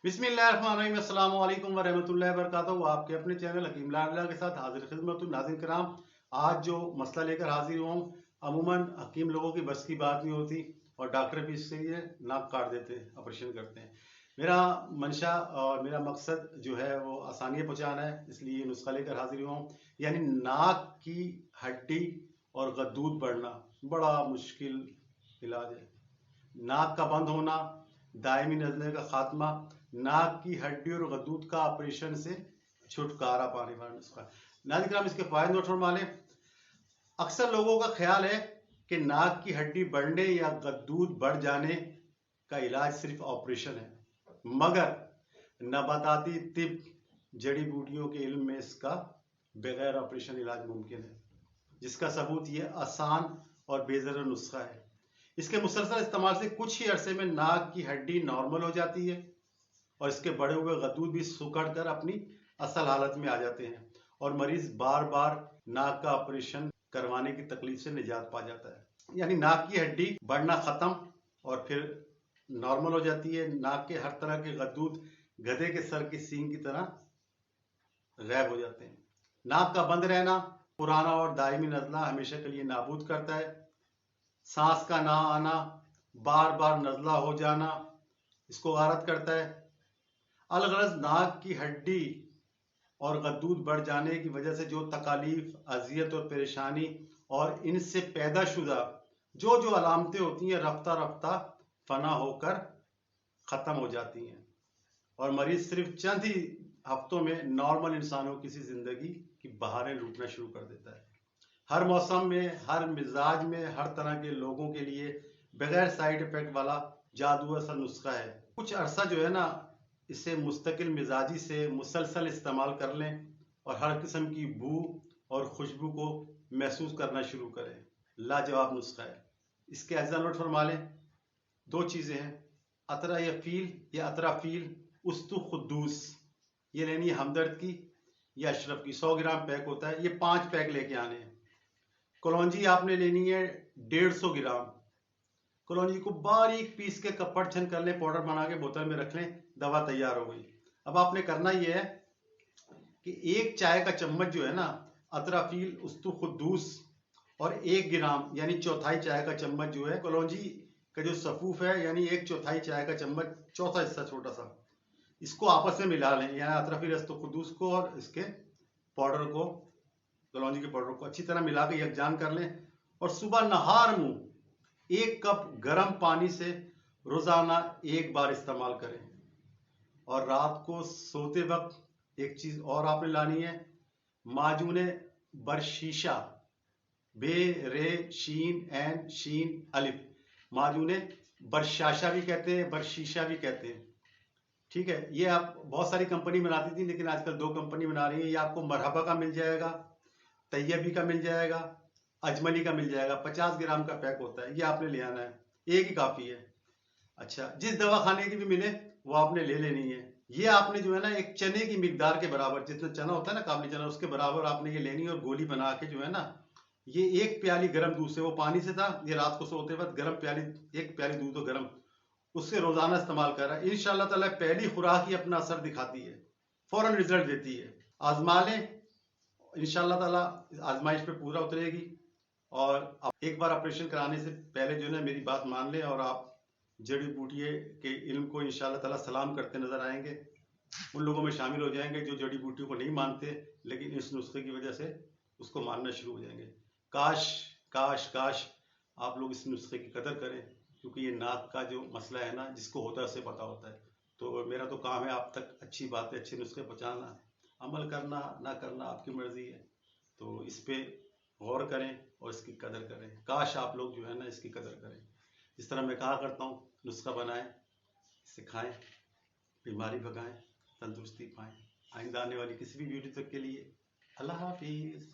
बिस्मिल्लाहिर्रहमानिर्रहीम, अस्सलाम वालेकुम वरहमतुल्लाहि वबरकातुहू। आपके अपने चैनल हकीम लाडला के साथ हाजिर खिदमत हूँ। नाज़रीन कराम, आज जो मसला लेकर हाजिर हूँ, अमूमन हकीम लोगों की बस की बात नहीं होती और डॉक्टर भी इसके लिए नाक काट देते हैं, ऑपरेशन करते हैं। मेरा मंशा और मेरा मकसद जो है वो आसानियाँ पहुँचाना है, इसलिए नुस्खा लेकर हाजिर हुआ हूँ। यानी नाक की हड्डी और गद्दूद बढ़ना बड़ा मुश्किल इलाज है। नाक का बंद होना, दायमी नज़ले का खात्मा, नाक की हड्डी और गद्दूद का ऑपरेशन से छुटकारा पाने वाला नुस्खा। नाज़रीन किराम, इसके फायदे नोट फरमा लें। अक्सर लोगों का ख्याल है कि नाक की हड्डी बढ़ने या गद्दूद बढ़ जाने का इलाज सिर्फ ऑपरेशन है, मगर नबाताती तिब, जड़ी बूटियों के इल्म में इसका बगैर ऑपरेशन इलाज मुमकिन है, जिसका सबूत ये आसान और बेज़र नुस्खा है। इसके मुसलसल इस्तेमाल से कुछ ही अरसे में नाक की हड्डी नॉर्मल हो जाती है और इसके बढ़े हुए गद्दूद भी सुखड़ कर अपनी असल हालत में आ जाते हैं और मरीज बार बार नाक का ऑपरेशन करवाने की तकलीफ से निजात पा जाता है। यानी नाक की हड्डी बढ़ना खत्म और फिर नॉर्मल हो जाती है। नाक के हर तरह के गद्दूद गधे के सर की सींग की तरह गायब हो जाते हैं। नाक का बंद रहना पुराना और दायमी नज़ला हमेशा के लिए नाबूद करता है। सांस का ना आना, बार बार नज़ला हो जाना, इसको गारत करता है। अलगरज नाक की हड्डी और गद्दूद बढ़ जाने की वजह से जो तकालीफ, अजियत और परेशानी और इनसे पैदा शुदा जो जो अलामतें होती हैं, रफ्ता रफ्ता फना होकर ख़त्म हो जाती हैं और मरीज सिर्फ चंद ही हफ्तों में नॉर्मल इंसानों की सी जिंदगी की बहारें लूटना शुरू कर देता है। हर मौसम में, हर मिजाज में, हर तरह के लोगों के लिए बगैर साइड इफेक्ट वाला जादू असल नुस्खा है। कुछ अरसा जो है ना, इसे मुस्तकिल मिजाजी से मुसलसल इस्तेमाल कर लें और हर किस्म की बू और खुशबू को महसूस करना शुरू करें। लाजवाब नुस्खा है। इसके अज्जा नोट फरमा लें। दो चीज़ें हैं, अतरा या फील या अतराफील उस्तु खुद्दूस, ये लेनी है हमदर्द की या अशरफ की। 100 ग्राम पैक होता है, ये 5 पैक लेके आने हैं। कलौंजी आपने लेनी है 150 ग्राम। कलौंजी को बारीक पीस के कपड़ छन कर लें, पाउडर बना के बोतल में रख लें, दवा तैयार हो गई। अब आपने करना यह है कि 1 चाय का चम्मच जो है ना अतराफील उस्तु खुद्दूस और 1 ग्राम यानी चौथाई चाय का चम्मच जो है कलौंजी का जो सफूफ है, यानी 1/4 चाय का चम्मच, चौथा हिस्सा छोटा सा, इसको आपस में मिला लें। यानी अतराफील उस्तु खुद्दूस को और इसके पाउडर को, कलौंजी के पाउडर को अच्छी तरह मिला के यकजान कर लें और सुबह नहार मुंह 1 कप गर्म पानी से रोजाना 1 बार इस्तेमाल करें। और रात को सोते वक्त एक चीज और आपने लानी है, माजून बरशीशा, बे रे शीन एन शीन अलिफ, माजून बरशाशा भी कहते हैं, बरशीशा भी कहते हैं। ठीक है, ये आप बहुत सारी कंपनी बनाती थी, लेकिन आजकल 2 कंपनी बना रही है। ये आपको मरहबा का मिल जाएगा, तैयबी का मिल जाएगा, अजमली का मिल जाएगा। 50 ग्राम का पैक होता है, ये आपने ले आना है, एक ही काफी है। अच्छा, जिस दवा खाने की भी मिले वो आपने ले लेनी है। ये आपने जो है ना एक चने की मिकदार के बराबर, जितना चना होता है ना काबली चना, उसके बराबर आपने ये लेनी है और गोली बना के जो है ना, ये 1 प्याली गर्म दूध से, वो पानी से था, ये रात को सोते वक्त गर्म प्याली, 1 प्याली दूध हो गर्म, उससे रोजाना इस्तेमाल कर रहा है। इंशाल्लाह ताला पहली खुराक ही अपना असर दिखाती है, फौरन रिजल्ट देती है। आजमा लें, इंशाल्लाह ताला आजमाइश पे पूरा उतरेगी। और एक बार ऑपरेशन कराने से पहले जो है ना मेरी बात मान लें और आप जड़ी बूटियों के इल्म को इंशाल्लाह ताला सलाम करते नजर आएंगे। उन लोगों में शामिल हो जाएंगे जो जड़ी बूटियों को नहीं मानते, लेकिन इस नुस्खे की वजह से उसको मानना शुरू हो जाएंगे। काश काश काश आप लोग इस नुस्खे की कदर करें, क्योंकि ये नाक का जो मसला है ना, जिसको होता है उसे पता होता है। तो मेरा तो काम है आप तक अच्छी बातें, अच्छे नुस्खे पहुँचाना। अमल करना ना करना आपकी मर्जी है, तो इस पे गौर करें और इसकी कदर करें। काश आप लोग जो है ना इसकी कदर करें। जिस तरह मैं कहा करता हूँ, नुस्खा बनाएं, सिखाएं, बीमारी भगाएं, तंदुरुस्ती पाएं। आइंदा आने वाली किसी भी वीडियो तक के लिए अल्लाह हाफिज।